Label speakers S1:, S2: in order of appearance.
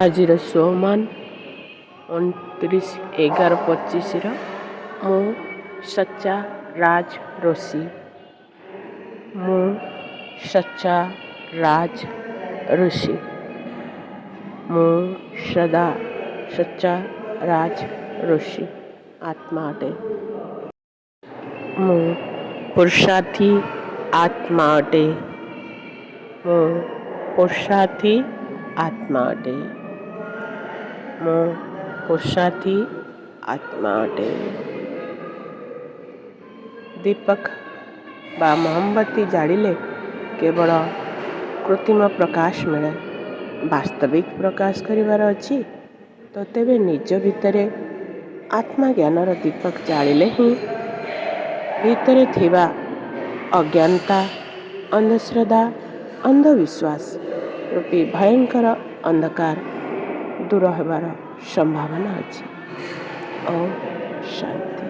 S1: ଆଜିର ସୋମାନ 29/11/25 ମୁଁ ସଚ୍ଚା ରାଜ ଋଷି। ମୁଁ ସଚ୍ଚା ରାଜ ଋଷି। ମୁଁ ସଦା ସଚ୍ଚା ରାଜ ଋଷି ଆତ୍ମା ଅଟେ। ମୁଁ ପୁରୁଷାର୍ଥୀ ଆତ୍ମା ଅଟେ। ମୁଁ ପୁରୁଷାର୍ଥୀ ଆତ୍ମା ଅଟେ। ମୁଁ ପୁରୁଷାର୍ଥୀ ଆତ୍ମା ଅଟେ। ଦୀପକ ବା ମହମବତୀ ଜାଳିଲେ କେବଳ କୃତ୍ରିମ ପ୍ରକାଶ ମିଳେ। ବାସ୍ତବିକ ପ୍ରକାଶ କରିବାର ଅଛି ତ ତେବେ ନିଜ ଭିତରେ ଆତ୍ମାଜ୍ଞାନର ଦୀପକ ଜାଳିଲେ ହିଁ ଭିତରେ ଥିବା ଅଜ୍ଞାନତା, ଅନ୍ଧଶ୍ରଦ୍ଧା, ଅନ୍ଧବିଶ୍ୱାସ ରୂପୀ ଭୟଙ୍କର ଅନ୍ଧକାର ଦୂର ହେବାର ସମ୍ଭାବନା ଅଛି। ଓମ୍ ଶାନ୍ତି।